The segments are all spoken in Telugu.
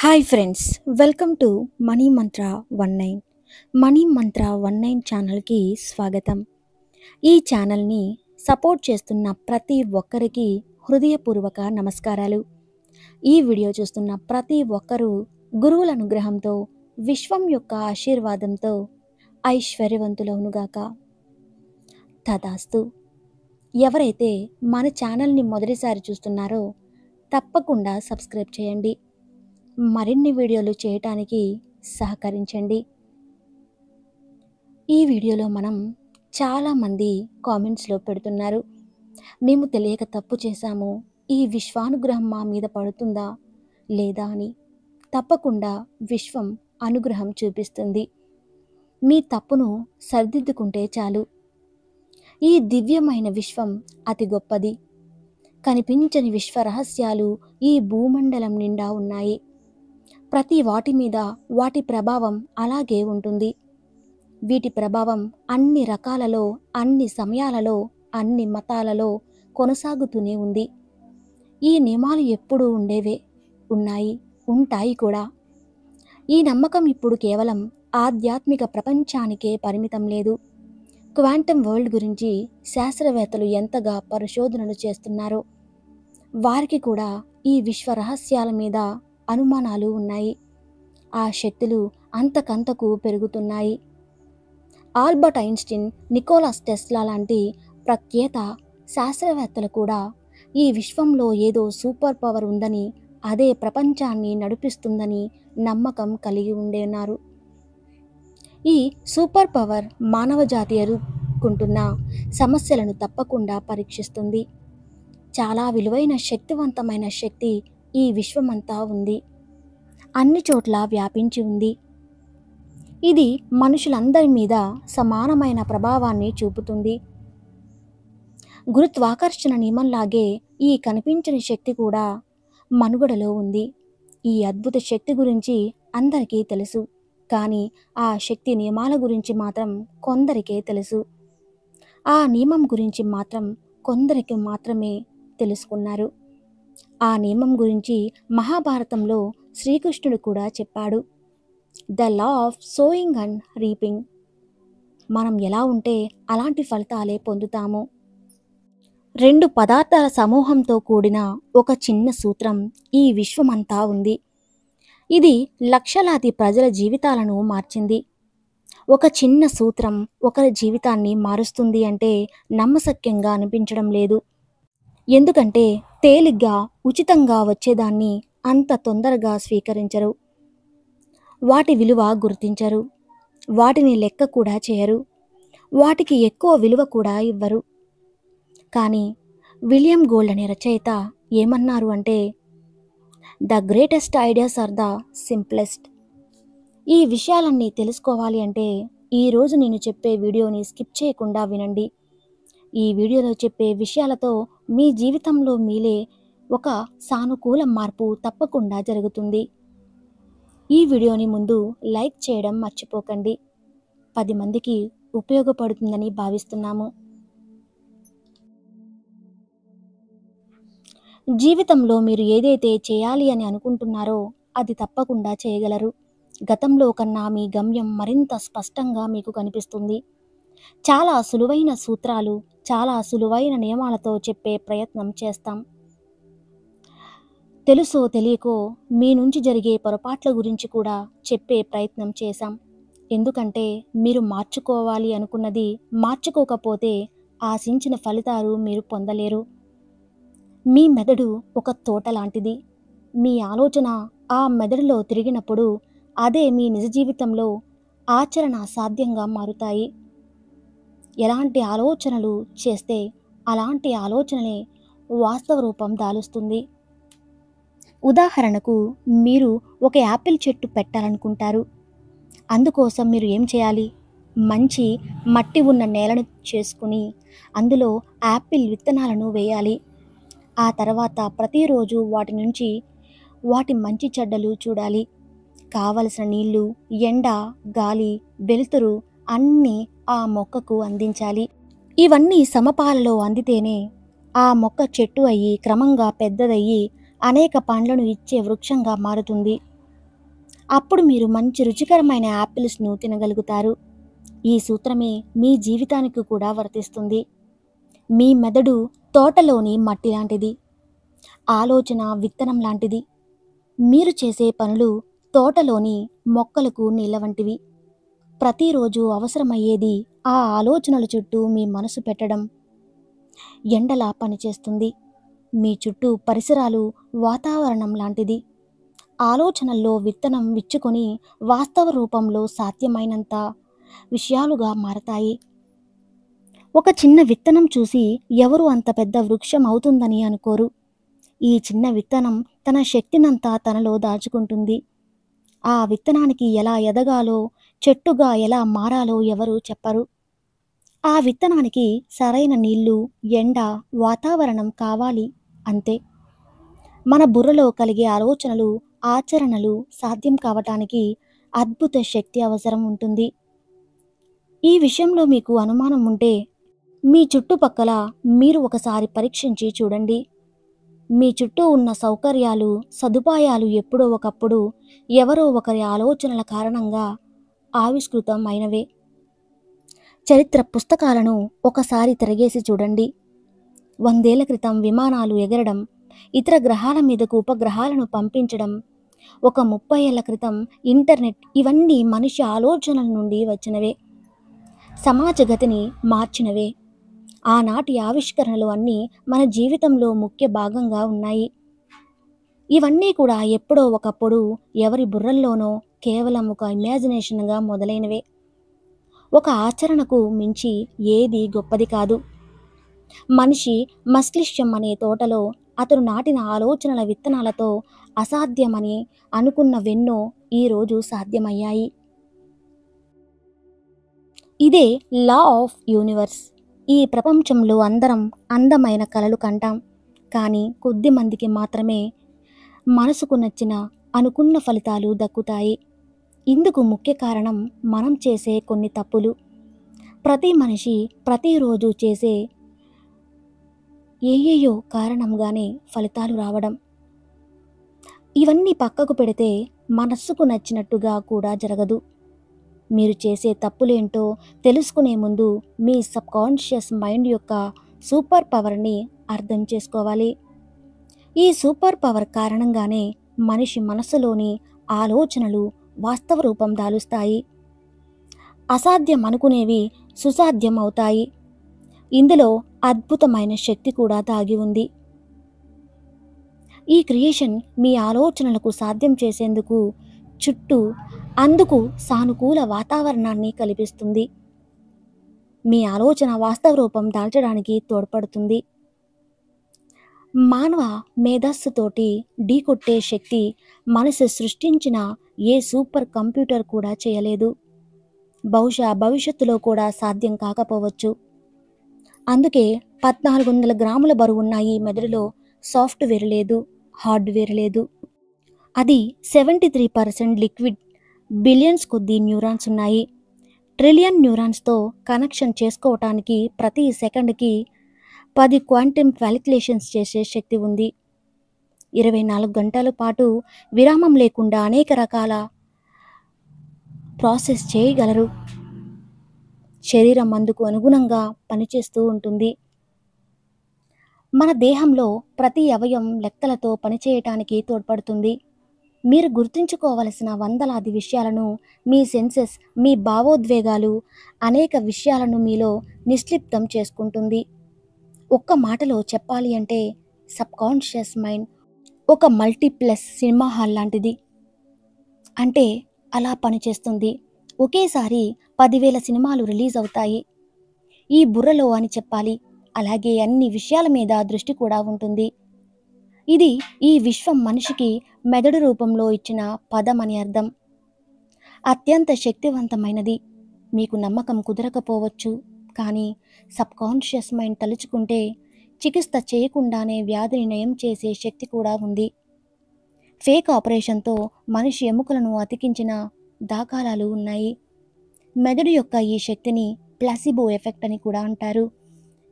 Hi friends, welcome to money Mantra 19. Money మంత్ర 19 ఛానల్కి స్వాగతం. ఈ ఛానల్ని సపోర్ట్ చేస్తున్న ప్రతి ఒక్కరికి హృదయపూర్వక నమస్కారాలు. ఈ వీడియో చూస్తున్న ప్రతి ఒక్కరూ గురువుల అనుగ్రహంతో, విశ్వం యొక్క ఆశీర్వాదంతో ఐశ్వర్యవంతులవునుగాక. తదాస్తు. ఎవరైతే మన ఛానల్ని మొదటిసారి చూస్తున్నారో తప్పకుండా సబ్స్క్రైబ్ చేయండి. మరిన్ని వీడియోలు చేయటానికి సహకరించండి. ఈ వీడియోలో మనం చాలామంది కామెంట్స్లో పెడుతున్నారు, మేము తెలియక తప్పు చేశాము, ఈ విశ్వానుగ్రహం మా మీద పడుతుందా లేదా అని. తప్పకుండా విశ్వం అనుగ్రహం చూపిస్తుంది. మీ తప్పును సరిదిద్దుకుంటే చాలు. ఈ దివ్యమైన విశ్వం అతి గొప్పది. కనిపించని విశ్వ రహస్యాలు ఈ భూమండలం నిండా ఉన్నాయి. ప్రతి వాటి మీద వాటి ప్రభావం అలాగే ఉంటుంది. వీటి ప్రభావం అన్ని రకాలలో, అన్ని సమయాలలో, అన్ని మతాలలో కొనసాగుతూనే ఉంది. ఈ నియమాలు ఎప్పుడూ ఉండేవే, ఉన్నాయి, ఉంటాయి కూడా. ఈ నమ్మకం ఇప్పుడు కేవలం ఆధ్యాత్మిక ప్రపంచానికే పరిమితం లేదు. క్వాంటమ్ వరల్డ్ గురించి శాస్త్రవేత్తలు ఎంతగా పరిశోధనలు చేస్తున్నారో వారికి కూడా ఈ విశ్వ రహస్యాల మీద అనుమానాలు ఉన్నాయి. ఆ శక్తులు అంతకంతకు పెరుగుతున్నాయి. ఆల్బర్ట్ ఐన్స్టీన్, నికోలాస్ టెస్లా లాంటి ప్రఖ్యాత శాస్త్రవేత్తలు కూడా ఈ విశ్వంలో ఏదో సూపర్ పవర్ ఉందని, అదే ప్రపంచాన్ని నడిపిస్తుందని నమ్మకం కలిగి ఉండేవారు. ఈ సూపర్ పవర్ మానవజాతి ఎదుర్కొంటున్న సమస్యలను తప్పకుండా పరీక్షిస్తుంది. చాలా విలువైన శక్తివంతమైన శక్తి ఈ విశ్వమంతా ఉంది, అన్ని చోట్ల వ్యాపించి ఉంది. ఇది మనుషులందరి మీద సమానమైన ప్రభావాన్ని చూపుతుంది. గురుత్వాకర్షణ నియమంలాగే ఈ కనిపించని శక్తి కూడా మనుగడలో ఉంది. ఈ అద్భుత శక్తి గురించి అందరికీ తెలుసు, కానీ ఆ శక్తి నియమాల గురించి మాత్రం కొందరికే తెలుసు. ఆ నియమం గురించి మాత్రం కొందరికి మాత్రమే తెలుసుకున్నారు. ఆ నియమం గురించి మహాభారతంలో శ్రీకృష్ణుడు కూడా చెప్పాడు. The law of sowing and reaping. మనం ఎలా ఉంటే అలాంటి ఫలితాలే పొందుతాము. రెండు పదార్థాల సమూహంతో కూడిన ఒక చిన్న సూత్రం ఈ విశ్వమంతా ఉంది. ఇది లక్షలాది ప్రజల జీవితాలను మార్చింది. ఒక చిన్న సూత్రం ఒకరి జీవితాన్ని మారుస్తుంది అంటే నమ్మశక్యంగా అనిపించడం లేదు. ఎందుకంటే తేలిగ్గా, ఉచితంగా వచ్చేదాన్ని అంత తొందరగా స్వీకరించరు. వాటి విలువ గుర్తించరు. వాటిని లెక్క కూడా చేయరు. వాటికి ఎక్కువ విలువ కూడా ఇవ్వరు. కానీ విలియం గోల్డ్ అనే రచయిత ఏమన్నారు అంటే, the greatest ideas are the simplest. ఈ విషయాలన్నీ తెలుసుకోవాలి అంటే ఈరోజు నేను చెప్పే వీడియోని స్కిప్ చేయకుండా వినండి. ఈ వీడియోలో చెప్పే విషయాలతో మీ జీవితంలో మీలే ఒక సానుకూల మార్పు తప్పకుండా జరుగుతుంది. ఈ వీడియోని ముందు లైక్ చేయడం మర్చిపోకండి. 10 మందికి ఉపయోగపడుతుందని భావిస్తున్నాము. జీవితంలో మీరు ఏదైతే చేయాలి అని అనుకుంటున్నారో అది తప్పకుండా చేయగలరు. గతంలో కన్నా మీ గమ్యం మరింత స్పష్టంగా మీకు కనిపిస్తుంది. చాలా సులువైన సూత్రాలు, చాలా సులువైన నియమాలతో చెప్పే ప్రయత్నం చేస్తాం. తెలుసో తెలియకో మీ నుంచి జరిగే పొరపాట్ల గురించి కూడా చెప్పే ప్రయత్నం చేశాం. ఎందుకంటే మీరు మార్చుకోవాలి అనుకున్నది మార్చుకోకపోతే ఆశించిన ఫలితాలు మీరు పొందలేరు. మీ మెదడు ఒక తోట లాంటిది. మీ ఆలోచన ఆ మెదడులో తిరిగినప్పుడు అదే మీ నిజ జీవితంలో ఆచరణ సాధ్యంగా మారుతాయి. ఎలాంటి ఆలోచనలు చేస్తే అలాంటి ఆలోచనలే వాస్తవ రూపం దాలుస్తుంది. ఉదాహరణకు, మీరు ఒక యాపిల్ చెట్టు పెట్టాలనుకుంటారు. అందుకోసం మీరు ఏం చేయాలి? మంచి మట్టి ఉన్న నేలను చేసుకుని అందులో యాపిల్ విత్తనాలను వేయాలి. ఆ తర్వాత ప్రతిరోజు వాటి నుంచి వాటి మంచి చెడ్డలు చూడాలి. కావలసిన నీళ్లు, ఎండ, గాలి, వెలుతురు అన్నీ ఆ మొక్కకు అందించాలి. ఇవన్నీ సమపాలలో అందితేనే ఆ మొక్క చెట్టు అయ్యి క్రమంగా పెద్దదయ్యి అనేక పండ్లను ఇచ్చే వృక్షంగా మారుతుంది. అప్పుడు మీరు మంచి రుచికరమైన యాపిల్స్ను తినగలుగుతారు. ఈ సూత్రమే మీ జీవితానికి కూడా వర్తిస్తుంది. మీ మెదడు తోటలోని మట్టి లాంటిది. ఆలోచన విత్తనం లాంటిది. మీరు చేసే పనులు తోటలోని మొక్కలకు నీళ్ళ వంటివి. ప్రతిరోజు అవసరమయ్యేది ఆ ఆలోచనల చుట్టూ మీ మనసు పెట్టడం. ఎండలా పనిచేస్తుంది. మీ చుట్టూ పరిసరాలు వాతావరణం లాంటిది. ఆలోచనల్లో విత్తనం విచ్చుకొని వాస్తవ రూపంలో సాధ్యమైనంత విషయాలుగా మారతాయి. ఒక చిన్న విత్తనం చూసి ఎవరు అంత పెద్ద వృక్షం అవుతుందని అనుకోరు. ఈ చిన్న విత్తనం తన శక్తినంతా తనలో దాచుకుంటుంది. ఆ విత్తనానికి ఎలా ఎదగాలో, చెట్టుగా ఎలా మారాలో ఎవరూ చెప్పరు. ఆ విత్తనానికి సరైన నీళ్లు, ఎండ, వాతావరణం కావాలి, అంతే. మన బుర్రలో కలిగే ఆలోచనలు, ఆచరణలు సాధ్యం కావటానికి అద్భుత శక్తి అవసరం ఉంటుంది. ఈ విషయంలో మీకు అనుమానం ఉంటే మీ చుట్టుపక్కల మీరు ఒకసారి పరీక్షించి చూడండి. మీ చుట్టూ ఉన్న సౌకర్యాలు, సదుపాయాలు ఎప్పుడో ఒకప్పుడు ఎవరో ఒకరి ఆలోచనల కారణంగా ఆవిష్కృతం అయినవే. చరిత్ర పుస్తకాలను ఒకసారి తిరగేసి చూడండి. 100 ఏళ్ల క్రితం విమానాలు ఎగరడం, ఇతర గ్రహాల మీదకు ఉపగ్రహాలను పంపించడం, ఒక 30 ఏళ్ల క్రితం ఇంటర్నెట్, ఇవన్నీ మనిషి ఆలోచనల నుండి వచ్చినవే. సమాజ గతిని మార్చినవే. ఆనాటి ఆవిష్కరణలు అన్నీ మన జీవితంలో ముఖ్య భాగంగా ఉన్నాయి. ఇవన్నీ కూడా ఎప్పుడో ఒకప్పుడు ఎవరి బుర్రల్లోనో కేవలం ఒక ఇమాజినేషన్గా మొదలైనవే. ఒక ఆచరణకు మించి ఏది గొప్పది కాదు. మనిషి మస్తిష్కం అనే తోటలో అతను నాటిన ఆలోచనల విత్తనాలతో అసాధ్యమని అనుకున్నవెన్నో ఈరోజు సాధ్యమయ్యాయి. ఇదే లా ఆఫ్ యూనివర్స్. ఈ ప్రపంచంలో అందరం అందమైన కలలు కంటాం. కానీ కొద్ది మందికి మాత్రమే మనసుకు నచ్చిన, అనుకున్న ఫలితాలు దక్కుతాయి. ఇందుకు ముఖ్య కారణం మనం చేసే కొన్ని తప్పులు. ప్రతి మనిషి ప్రతిరోజు చేసే ఏయేయో కారణంగానే ఫలితాలు రావడం. ఇవన్నీ పక్కకు పెడితే మనస్సుకు నచ్చినట్టుగా కూడా జరగదు. మీరు చేసే తప్పులేంటో తెలుసుకునే ముందు మీ సబ్కాన్షియస్ మైండ్ యొక్క సూపర్ పవర్ని అర్థం చేసుకోవాలి. ఈ సూపర్ పవర్ కారణంగానే మనిషి మనసులోని ఆలోచనలు వాస్తవ రూపం దాలుస్తాయి. అసాధ్యం అనుకునేవి సుసాధ్యం అవుతాయి. ఇందులో అద్భుతమైన శక్తి కూడా దాగి ఉంది. ఈ క్రియేషన్ మీ ఆలోచనలకు సాధ్యం చేసేందుకు చుట్టూ అందుకు సానుకూల వాతావరణాన్ని కల్పిస్తుంది. మీ ఆలోచన వాస్తవ రూపం దాల్చడానికి తోడ్పడుతుంది. మానవ మేధస్సుతోటి ఢీకొట్టే శక్తి మనసు సృష్టించిన ఏ సూపర్ కంప్యూటర్ కూడా చేయలేదు. బహుశా భవిష్యత్తులో కూడా సాధ్యం కాకపోవచ్చు. అందుకే 1400 గ్రాముల బరువున్న ఈ మెదడులో సాఫ్ట్వేర్ లేదు, హార్డ్వేర్ లేదు. అది 73% లిక్విడ్. బిలియన్స్ కొద్ది న్యూరాన్స్ ఉన్నాయి. ట్రిలియన్ న్యూరాన్స్తో కనెక్షన్ చేసుకోవటానికి ప్రతి సెకండ్కి 10 క్వాంటమ్ క్యాలిక్యులేషన్స్ చేసే శక్తి ఉంది. 24 గంటల పాటు విరామం లేకుండా అనేక రకాల ప్రాసెస్ చేయగలరు. శరీరం అందుకు అనుగుణంగా పనిచేస్తూ ఉంటుంది. మన దేహంలో ప్రతి అవయవం లెక్కలతో పనిచేయటానికి తోడ్పడుతుంది. మీరు గుర్తుంచుకోవలసిన వందలాది విషయాలను మీ సెన్సెస్, మీ భావోద్వేగాలు అనేక విషయాలను మీలో నిశ్లిప్తం చేసుకుంటుంది. ఒక్క మాటలో చెప్పాలి అంటే సబ్కాన్షియస్ మైండ్ ఒక మల్టీప్లెక్స్ సినిమా హాల్ లాంటిది. అంటే అలా పనిచేస్తుంది. ఒకేసారి 10,000 సినిమాలు రిలీజ్ అవుతాయి ఈ బుర్రలో అని చెప్పాలి. అలాగే అన్ని విషయాల మీద దృష్టి కూడా ఉంటుంది. ఇది ఈ విశ్వం మనిషికి మెదడు రూపంలో ఇచ్చిన పదం అని అర్థం. అత్యంత శక్తివంతమైనది. మీకు నమ్మకం కుదరకపోవచ్చు, కానీ సబ్కాన్షియస్ మైండ్ తలుచుకుంటే చికిత్స చేయకుండానే వ్యాధిని నయం చేసే శక్తి కూడా ఉంది. ఫేక్ ఆపరేషన్తో మనిషి ఎముకలను అతికించిన దాఖలాలు ఉన్నాయి. మెదడు యొక్క ఈ శక్తిని ప్లాసిబో ఎఫెక్ట్ అని కూడా అంటారు.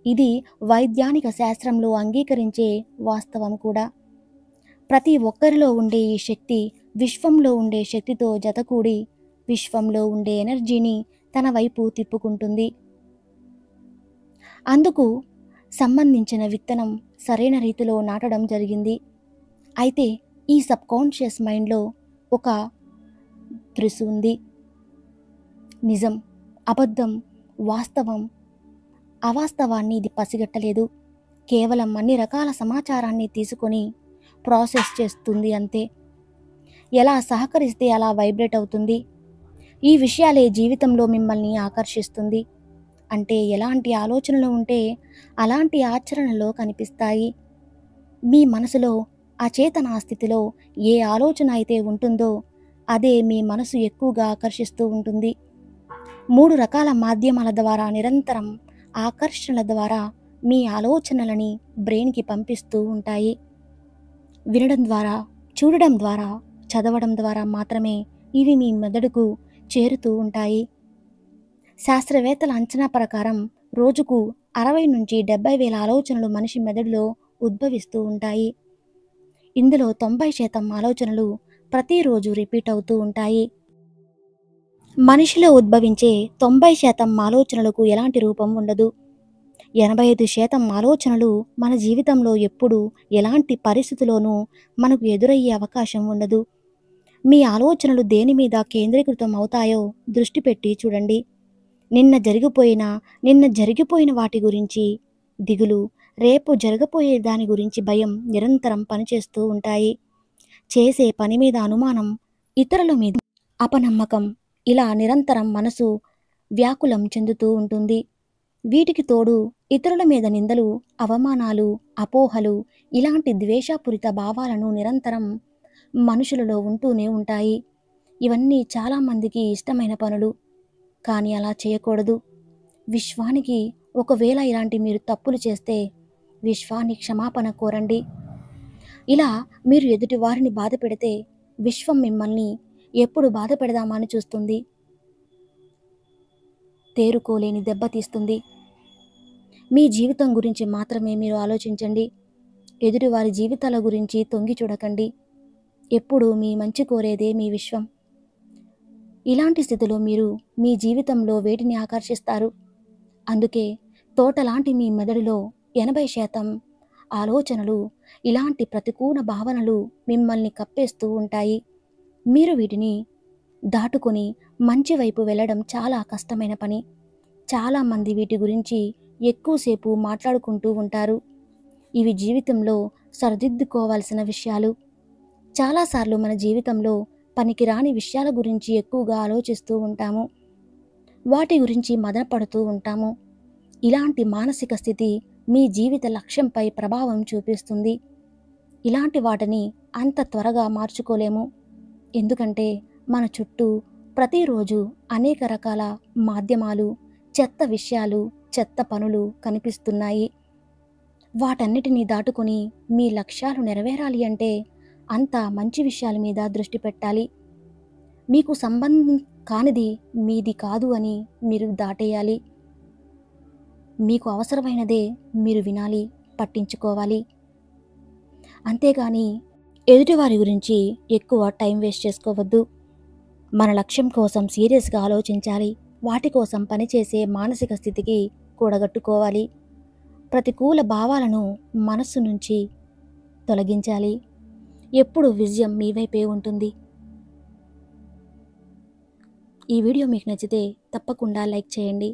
ఇది వైజ్ఞానిక శాస్త్రంలో అంగీకరించే వాస్తవం కూడా. ప్రతి ఒక్కరిలో ఉండే ఈ శక్తి విశ్వంలో ఉండే శక్తితో జతకూడి విశ్వంలో ఉండే ఎనర్జీని తన వైపు తిప్పుకుంటుంది. అందుకు సంబంధించిన విత్తనం సరైన రీతిలో నాటడం జరిగింది. అయితే ఈ సబ్కాన్షియస్ మైండ్లో ఒక త్రిసు ఉంది. నిజం, అబద్ధం, వాస్తవం, అవాస్తవాన్ని ఇది పసిగట్టలేదు. కేవలం అన్ని రకాల సమాచారాన్ని తీసుకొని ప్రాసెస్ చేస్తుంది అంతే. ఎలా సహకరిస్తే అలా వైబ్రేట్ అవుతుంది. ఈ విషయాలే జీవితంలో మిమ్మల్ని ఆకర్షిస్తుంది. అంటే ఎలాంటి ఆలోచనలు ఉంటే అలాంటి ఆచరణలో కనిపిస్తాయి. మీ మనసులో అచేతన స్థితిలో ఏ ఆలోచన అయితే ఉంటుందో అదే మీ మనసు ఎక్కువగా ఆకర్షిస్తూ ఉంటుంది. 3 రకాల మాధ్యమాల ద్వారా నిరంతరం ఆకర్షణల ద్వారా మీ ఆలోచనలని బ్రెయిన్కి పంపిస్తూ ఉంటాయి. వినడం ద్వారా, చూడడం ద్వారా, చదవడం ద్వారా మాత్రమే ఇవి మీ మెదడుకు చేరుతూ ఉంటాయి. శాస్త్రవేత్తల అంచనా ప్రకారం రోజుకు 60 నుంచి 70,000 ఆలోచనలు మనిషి మెదడులో ఉద్భవిస్తూ ఉంటాయి. ఇందులో 90% ఆలోచనలు ప్రతిరోజు రిపీట్ అవుతూ ఉంటాయి. మనిషిలో ఉద్భవించే 90% ఆలోచనలకు ఎలాంటి రూపం ఉండదు. 85% ఆలోచనలు మన జీవితంలో ఎప్పుడు ఎలాంటి పరిస్థితిలోనూ మనకు ఎదురయ్యే అవకాశం ఉండదు. మీ ఆలోచనలు దేని మీద కేంద్రీకృతం అవుతాయో దృష్టి పెట్టి చూడండి. నిన్న జరిగిపోయిన వాటి గురించి దిగులు, రేపు జరగబోయే దాని గురించి భయం నిరంతరం పనిచేస్తూ ఉంటాయి. చేసే పని మీద అనుమానం, ఇతరుల మీద అపనమ్మకం, ఇలా నిరంతరం మనసు వ్యాకులం చెందుతూ ఉంటుంది. వీటికి తోడు ఇతరుల మీద నిందలు, అవమానాలు, అపోహలు, ఇలాంటి ద్వేషపూరిత భావాలను నిరంతరం మనుషులలో ఉంటూనే ఉంటాయి. ఇవన్నీ చాలామందికి ఇష్టమైన పనులు, కానీ అలా చేయకూడదు. విశ్వానికి ఒకవేళ ఇలాంటి మీరు తప్పులు చేస్తే విశ్వాన్ని క్షమాపణ కోరండి. ఇలా మీరు ఎదుటి వారిని బాధ పెడితే విశ్వం మిమ్మల్ని ఎప్పుడు బాధ పెడదామని చూస్తుంది. తేరుకోలేని దెబ్బతీస్తుంది. మీ జీవితం గురించి మాత్రమే మీరు ఆలోచించండి. ఎదుటివారి జీవితాల గురించి తొంగి చూడకండి. ఎప్పుడూ మీ మంచి కోరేదే మీ విశ్వం. ఇలాంటి స్థితిలో మీరు మీ జీవితంలో వేటిని ఆకర్షిస్తారు. అందుకే తోటలాంటి మీ మెదడులో 80% ఆలోచనలు, ఇలాంటి ప్రతికూల భావనలు మిమ్మల్ని కప్పేస్తూ ఉంటాయి. మీరు వీటిని దాటుకొని మంచి వైపు వెళ్ళడం చాలా కష్టమైన పని. చాలామంది వీటి గురించి ఎక్కువసేపు మాట్లాడుకుంటూ ఉంటారు. ఇవి జీవితంలో సరిదిద్దుకోవాల్సిన విషయాలు. చాలాసార్లు మన జీవితంలో పనికిరాని విషయాల గురించి ఎక్కువగా ఆలోచిస్తూ ఉంటాము. వాటి గురించి మదనపడుతూ ఉంటాము. ఇలాంటి మానసిక స్థితి మీ జీవిత లక్ష్యంపై ప్రభావం చూపిస్తుంది. ఇలాంటి వాటిని అంత త్వరగా మార్చుకోలేము. ఎందుకంటే మన చుట్టూ ప్రతిరోజు అనేక రకాల మాధ్యమాలు, చెత్త విషయాలు, చెత్త పనులు కనిపిస్తున్నాయి. వాటన్నిటినీ దాటుకొని మీ లక్ష్యాలు నెరవేరాలి అంటే అంతా మంచి విషయాల మీద దృష్టి పెట్టాలి. మీకు సంబంధం కానిది మీది కాదు అని మీరు దాటేయాలి. మీకు అవసరమైనదే మీరు వినాలి, పట్టించుకోవాలి. అంతేగాని ఎదుటివారి గురించి ఎక్కువ టైం వేస్ట్ చేసుకోవద్దు. మన లక్ష్యం కోసం సీరియస్గా ఆలోచించాలి. వాటి కోసం పనిచేసే మానసిక స్థితికి కూడగట్టుకోవాలి. ప్రతికూల భావాలను మనస్సు నుంచి తొలగించాలి. ఎప్పుడు విజయం మీ వైపే ఉంటుంది. ఈ వీడియో మీకు నచ్చితే తప్పకుండా లైక్ చేయండి.